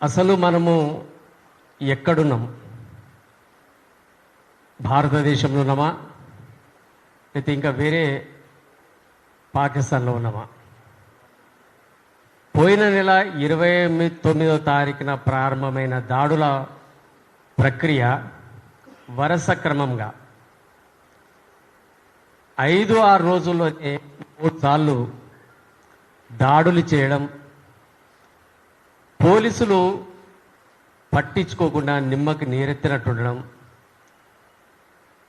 అసలు మనము ఎక్కడున్నాం? భారతదేశంలో ఉన్నామా, లేకపోతే ఇంకా వేరే పాకిస్తాన్లో ఉన్నామా? పోయిన నెల 29వ తారీఖున ప్రారంభమైన దాడుల ప్రక్రియ వరుస క్రమంగా 5-6 రోజుల్లోనే 3 సార్లు దాడులు చేయడం, పోలీసులు పట్టించుకోకుండా నిమ్మకి నీరెత్తినట్టుండడం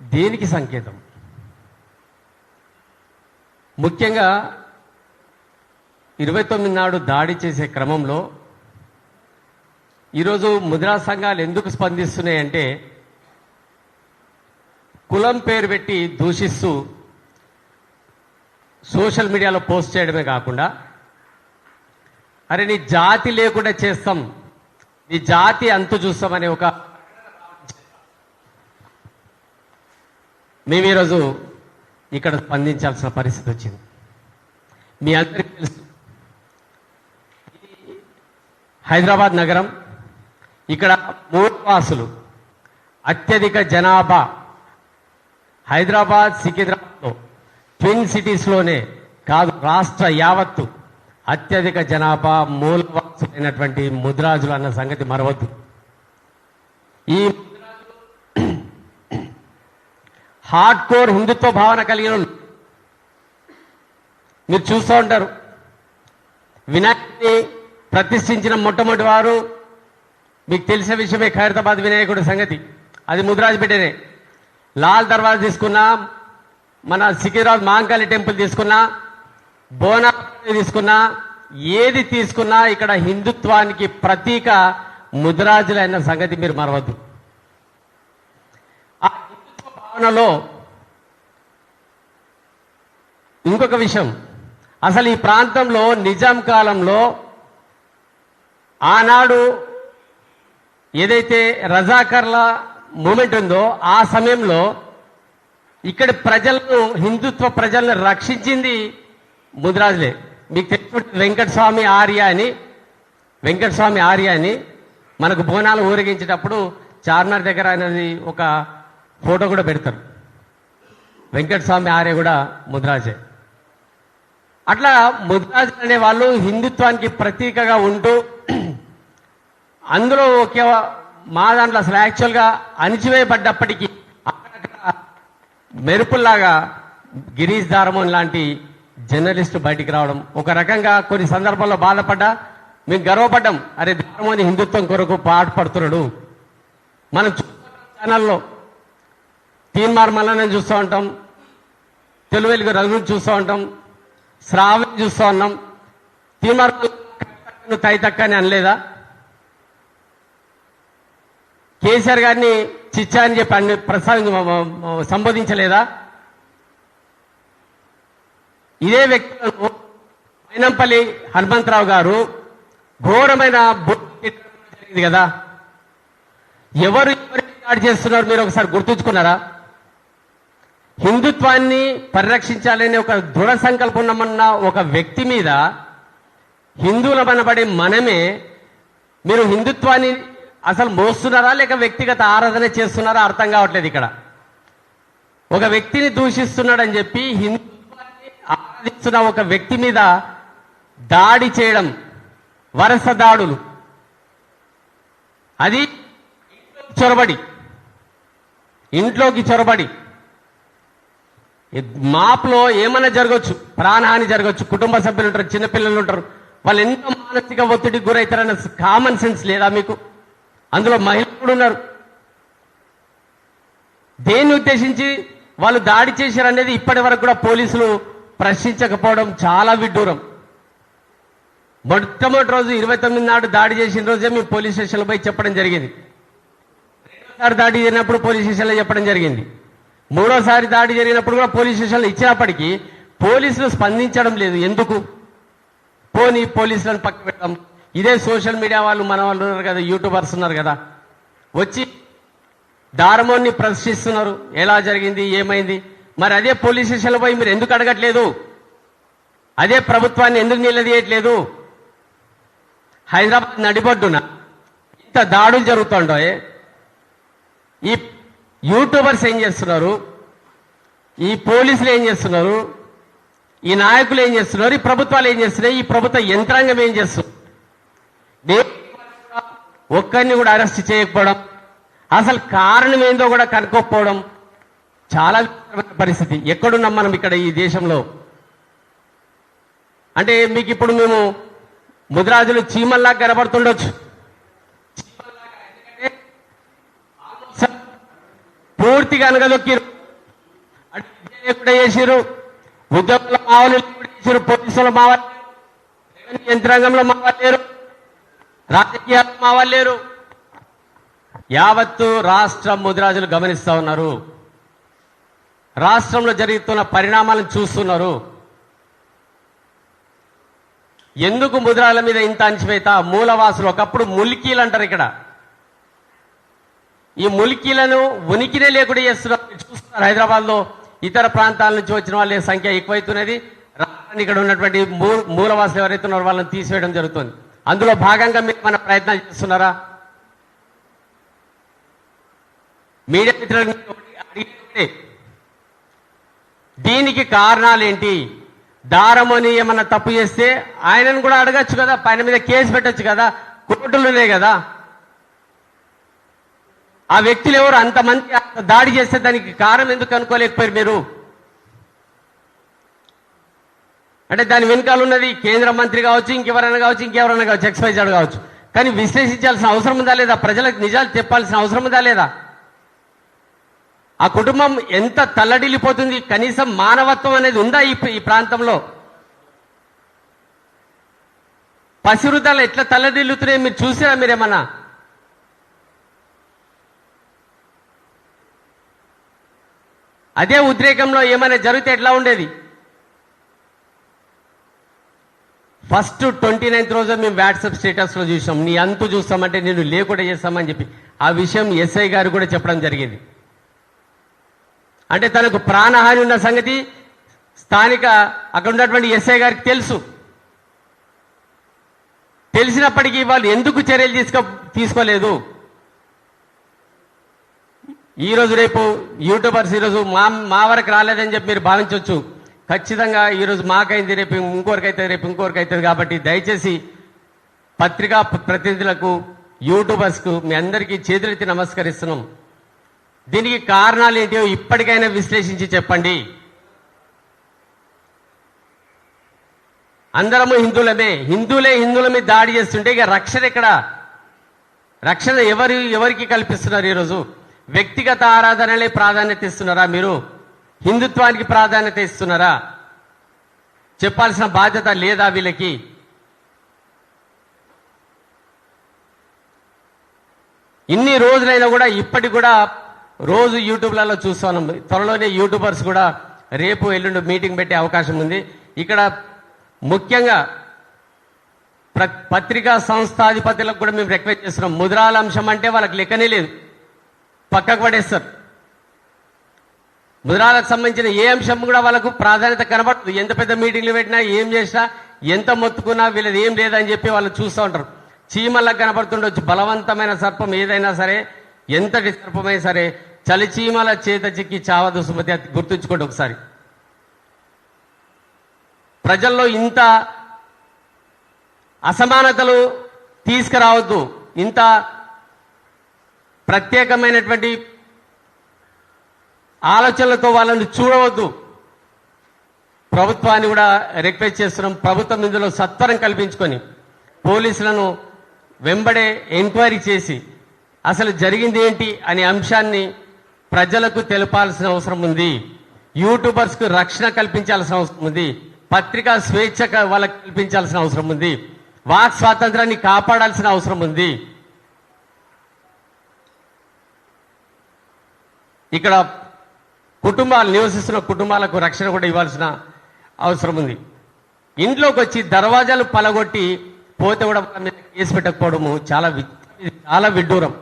దేనికి సంకేతం? ముఖ్యంగా 29 నాడు దాడి చేసే క్రమంలో ఈరోజు ముద్రా సంఘాలు ఎందుకు స్పందిస్తున్నాయంటే, కులం పేరు పెట్టి దూషిస్తూ సోషల్ మీడియాలో పోస్ట్ చేయడమే కాకుండా, అరే నీ జాతి లేకుండా చేస్తాం, నీ జాతి అంతు చూస్తామనే ఒక మేము ఈరోజు ఇక్కడ స్పందించాల్సిన పరిస్థితి వచ్చింది. మీ అందరికీ తెలుసు, హైదరాబాద్ నగరం, ఇక్కడ మూలవాసులు అత్యధిక జనాభా. హైదరాబాద్ సికింద్రాబాద్లో ట్విన్ సిటీస్లోనే కాదు, రాష్ట్ర యావత్తు అత్యధిక జనాభా మూలవాసులైనటువంటి ముద్రాజులు అన్న సంగతి మరవద్దు. ఈ హార్డ్ కోర్ హిందుత్వ భావన కలిగిన మీరు చూస్తూ ఉంటారు. వినాయకుడిని ప్రతిష్ఠించిన మొట్టమొదటి వారు మీకు తెలిసిన విషయమే, ఖైరతాబాద్ వినాయకుడి సంగతి. అది ముద్రాజ్ బిడ్డనే. లాల్ దర్వాజా తీసుకున్నా, మన సికింద్రాబాద్ మహంకాళి టెంపుల్ తీసుకున్నా, బోనా తీసుకున్నా, ఏది తీసుకున్నా ఇక్కడ హిందుత్వానికి ప్రతీక ముద్రాజులైన సంగతి మీరు మరవద్దు. ఆ హిందుత్వ భావనలో ఇంకొక విషయం, అసలు ఈ ప్రాంతంలో నిజాం కాలంలో ఆనాడు ఏదైతే రజాకర్ల మూమెంట్ ఉందో ఆ సమయంలో ఇక్కడ ప్రజలను, హిందుత్వ ప్రజలను రక్షించింది ముద్రాజులే. మీకు తెలుసు, వెంకటస్వామి ఆర్య అని మనకు బోనాలు ఊరేగించేటప్పుడు చార్మినార్ దగ్గర అనేది ఒక ఫోటో కూడా పెడతారు. వెంకటస్వామి ఆర్య కూడా ముద్రాజే. అట్లా ముద్రాజు అనే వాళ్ళు హిందుత్వానికి ప్రతీకగా ఉంటూ, అందులో ఒక మా దాంట్లో అసలు యాక్చువల్గా అణిచివేయబడ్డప్పటికీ అక్కడక్కడ మెరుపుల్లాగా గిరీష్ దారమోన్ లాంటి జర్నలిస్టు బయటికి రావడం, ఒక రకంగా కొన్ని సందర్భాల్లో బాధపడ్డా, మేము గర్వపడ్డాం. అరే దారమోని హిందుత్వం కొరకు పాటుపడుతున్నాడు. మనం ఛానల్లో తీన్మార్ మల్లన్నని చూస్తూ ఉంటాం, తెలువెలుగు రఘుని చూస్తూ ఉంటాం, శ్రావణి చూస్తూ ఉన్నాం. తీన్మార్ తైతక్క అని అనలేదా? కేసీఆర్ గారిని చిచ్చా అని చెప్పి సంబోధించలేదా? ఇదే వ్యక్తులను మైనంపల్లి హనుమంతరావు గారు ఘోరమైన జరిగింది కదా. ఎవరు దాడి చేస్తున్నారు మీరు ఒకసారి గుర్తుంచుకున్నారా? హిందుత్వాన్ని పరిరక్షించాలనే ఒక దృఢ సంకల్పం ఉన్న ఒక వ్యక్తి మీద హిందువులమనబడే మనమే మీరు హిందుత్వాన్ని అసలు మోస్తున్నారా లేక వ్యక్తిగత ఆరాధన చేస్తున్నారా అర్థం కావట్లేదు. ఇక్కడ ఒక వ్యక్తిని దూషిస్తున్నాడని చెప్పి హిందుత్వాన్ని ఆరాధిస్తున్న ఒక వ్యక్తి మీద దాడి చేయడం, వరుస దాడులు, అది ఇంట్లోకి చొరబడి మాప్లో ఏమైనా జరగవచ్చు, ప్రాణహాని జరగవచ్చు, కుటుంబ సభ్యులు ఉంటారు, చిన్నపిల్లలు ఉంటారు, వాళ్ళు ఎంతో మానసిక ఒత్తిడికి గురవుతారన్న కామన్ సెన్స్ లేదా మీకు? అందులో మహిళలు కూడా ఉన్నారు. దేన్ని ఉద్దేశించి వాళ్ళు దాడి చేశారనేది ఇప్పటి వరకు కూడా పోలీసులు ప్రశ్నించకపోవడం చాలా విడ్డూరం. మొట్టమొదటి రోజు 29 నాడు దాడి చేసిన రోజే మేము పోలీస్ స్టేషన్లో పోయి చెప్పడం జరిగింది. రెండోసారి దాడి జరిగినప్పుడు పోలీస్ స్టేషన్లో చెప్పడం జరిగింది. మూడోసారి దాడి జరిగినప్పుడు కూడా పోలీస్ స్టేషన్లో ఇచ్చినప్పటికీ పోలీసులు స్పందించడం లేదు. ఎందుకు? పోనీ పోలీసులను పక్క పెట్టడం. ఇదే సోషల్ మీడియా వాళ్ళు, మన వాళ్ళు ఉన్నారు కదా, యూట్యూబర్స్ ఉన్నారు కదా, వచ్చి దారమోన్ని ప్రశ్నిస్తున్నారు. ఎలా జరిగింది, ఏమైంది? మరి అదే పోలీస్ స్టేషన్లో పోయి మీరు ఎందుకు అడగట్లేదు? అదే ప్రభుత్వాన్ని ఎందుకు నిలదీయట్లేదు? హైదరాబాద్ నడిబొడ్డున ఇంత దాడులు జరుగుతుంటాయి. ఈ యూట్యూబర్స్ ఏం చేస్తున్నారు, ఈ పోలీసులు ఏం చేస్తున్నారు, ఈ నాయకులు ఏం చేస్తున్నారు, ఈ ప్రభుత్వాలు ఏం చేస్తున్నాయి, ఈ ప్రభుత్వ యంత్రాంగం ఏం చేస్తుంది? ఒక్కరిని కూడా అరెస్ట్ చేయకపోవడం, అసలు కారణం ఏందో కూడా కనుక్కోకపోవడం చాలా పరిస్థితి. ఎక్కడున్నాం మనం ఇక్కడ ఈ దేశంలో? అంటే మీకు ఇప్పుడు మేము ముదిరాజులు చీమల్లా కనబడుతుండొచ్చు, పూర్తిగా అనగదొక్కిరు, కూడా చేసిరు, ఉద్యోగుల మావలు చేసిరు, పోలీసుల మావాలి, యంత్రాంగంలో మావాలి లేరు, రాజకీయాలు మావాలి లేరు. యావత్తు రాష్ట్ర ముదిరాజులు గమనిస్తా ఉన్నారు, రాష్ట్రంలో జరుగుతున్న పరిణామాలను చూస్తున్నారు. ఎందుకు ముదిరాల మీద ఇంత అంచివేత? మూలవాసులు ఒకప్పుడు ములికీలు అంటారు. ఇక్కడ ఈ ములికీలను ఉనికినే లేకుండా చేస్తున్నారు. చూస్తున్నారు, హైదరాబాద్ లో ఇతర ప్రాంతాల నుంచి వచ్చిన వాళ్ళ సంఖ్య ఎక్కువైతున్నది. ఇక్కడ ఉన్నటువంటి మూలవాసులు ఎవరైతే ఉన్నారో వాళ్ళని తీసివేయడం జరుగుతుంది. అందులో భాగంగా మీరు మన ప్రయత్నాలు చేస్తున్నారా? మీడియా మిత్రులు అడిగే దీనికి కారణాలేంటి? దారమని ఏమన్నా తప్పు చేస్తే ఆయనను కూడా అడగచ్చు కదా, పైన మీద కేసు పెట్టచ్చు కదా, కోర్టులునే కదా. ఆ వ్యక్తులు ఎవరు అంతమంది దాడి చేస్తే దానికి కారణం ఎందుకు అనుకోలేకపోయారు మీరు? అంటే దాని వెనుకాల ఉన్నది కేంద్ర మంత్రి కావచ్చు, ఇంకెవరైనా కావచ్చు, ఇంకెవరైనా కావచ్చు, XYZ కావచ్చు. కానీ విశ్లేషించాల్సిన అవసరం ఉందా లేదా? ప్రజలకు నిజాలు చెప్పాల్సిన అవసరం ఉందా లేదా? ఆ కుటుంబం ఎంత తల్లడిల్లిపోతుంది? కనీసం మానవత్వం అనేది ఉందా ఈ ప్రాంతంలో? పసివృద్ధాలు ఎట్లా తల్లడిల్లుతున్నాయి మీరు చూసారా? మీరేమన్నా అదే ఉద్రేకంలో ఏమైనా జరిగితే ఎట్లా ఉండేది? ఫస్ట్ 29th రోజు మేము వాట్సాప్ స్టేటస్ లో చూసాం, నీ అంతు చూస్తామంటే నేను లేకుండా చేస్తామని చెప్పి ఆ విషయం ఎస్ఐ గారు కూడా చెప్పడం జరిగింది. అంటే తనకు ప్రాణహాని ఉన్న సంగతి స్థానిక అక్కడ ఉన్నటువంటి ఎస్ఐ గారికి తెలుసు. తెలిసినప్పటికీ వాళ్ళు ఎందుకు చర్యలు తీసుకోలేదు? ఈరోజు రేపు యూట్యూబర్స్ ఈరోజు మా వరకు రాలేదని చెప్పి మీరు భావించవచ్చు. ఖచ్చితంగా ఈరోజు మాకైంది, రేపు ఇంకొకరికైతే, రేపు ఇంకొకరికైతుంది. కాబట్టి దయచేసి పత్రికా ప్రతినిధులకు, యూట్యూబర్స్కు మీ అందరికీ చేతులెత్తి నమస్కరిస్తున్నాం. దీనికి కారణాలు ఏంటో ఇప్పటికైనా విశ్లేషించి చెప్పండి. అందరము హిందువులమే, హిందువుల మీద దాడి చేస్తుంటే ఇక రక్షణ ఎక్కడ? రక్షణ ఎవరికి కల్పిస్తున్నారు? ఈరోజు వ్యక్తిగత ఆరాధనలే ప్రాధాన్యత ఇస్తున్నారా? మీరు హిందుత్వానికి ప్రాధాన్యత ఇస్తున్నారా? చెప్పాల్సిన బాధ్యత లేదా వీళ్ళకి? ఇన్ని రోజులైనా కూడా ఇప్పటికి కూడా రోజు యూట్యూబ్లలో చూస్తున్నాం. త్వరలోనే యూట్యూబర్స్ కూడా రేపు ఎల్లుండి మీటింగ్ పెట్టే అవకాశం ఉంది. ఇక్కడ ముఖ్యంగా పత్రికా సంస్థాధిపతులకు కూడా మేము రిక్వెస్ట్ చేస్తున్నాం. ముద్రాల అంశం అంటే వాళ్ళకి లెక్కనే లేదు, పక్కకు పడేస్తారు. ముద్రాలకు సంబంధించిన ఏ అంశం కూడా వాళ్ళకు ప్రాధాన్యత కనబడుతుంది. ఎంత పెద్ద మీటింగ్లు పెట్టినా, ఏం చేసినా, ఎంత మొత్తుకున్నా వీళ్ళది ఏం లేదని చెప్పి వాళ్ళు చూస్తూ ఉంటారు. చీమలకు కనబడుతుండొచ్చు. బలవంతమైన సర్పం ఏదైనా సరే, ఎంతటి సర్పమైనా సరే, చలిచీమల చేత చిక్కి చావదు సుమతి. అది గుర్తుంచుకోండి ఒకసారి. ప్రజల్లో ఇంత అసమానతలు తీసుకురావద్దు, ఇంత ప్రత్యేకమైనటువంటి ఆలోచనలతో వాళ్ళని చూడవద్దు. ప్రభుత్వాన్ని కూడా రిక్వెస్ట్ చేస్తున్నాం. ప్రభుత్వం ఇందులో సత్వరం కల్పించుకొని పోలీసులను వెంబడే ఎంక్వైరీ చేసి అసలు జరిగింది ఏంటి అనే అంశాన్ని ప్రజలకు తెలపాల్సిన అవసరం ఉంది. యూట్యూబర్స్ కు రక్షణ కల్పించాల్సిన అవసరం ఉంది. పత్రికా స్వేచ్ఛ వాళ్ళకి కల్పించాల్సిన అవసరం ఉంది. వాక్ స్వాతంత్రాన్ని కాపాడాల్సిన అవసరం ఉంది. ఇక్కడ కుటుంబాలు నివసిస్తున్న కుటుంబాలకు రక్షణ కూడా ఇవ్వాల్సిన అవసరం ఉంది. ఇంట్లోకి వచ్చి దర్వాజాలు పలగొట్టి పోతే కూడా కేసు పెట్టకపోవడము చాలా విడ్డూరం.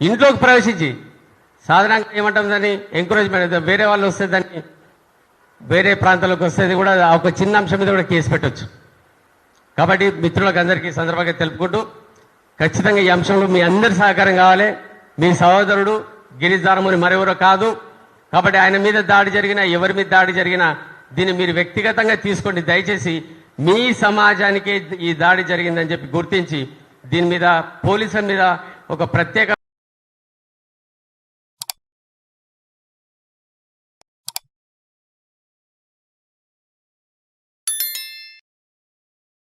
ఇంట్లోకి ప్రవేశించి సాధారణంగా ఏమంటాం దాన్ని ఎంకరేజ్మెంట్, వేరే వాళ్ళు వస్తే దాన్ని వేరే ప్రాంతాలకు వస్తే కూడా ఒక చిన్న అంశం మీద కూడా కేసు పెట్టవచ్చు. కాబట్టి మిత్రులకు అందరికీ సందర్భంగా తెలుపుకుంటూ ఖచ్చితంగా ఈ అంశంలో మీ అందరి సహకారం కావాలి. మీ సహోదరుడు గిరీష్ దారముని మరెవరో కాదు. కాబట్టి ఆయన మీద దాడి జరిగినా, ఎవరి మీద దాడి జరిగినా దీన్ని మీరు వ్యక్తిగతంగా తీసుకోండి. దయచేసి మీ సమాజానికే ఈ దాడి జరిగిందని చెప్పి గుర్తించి దీని మీద పోలీసుల మీద ఒక ప్రత్యేక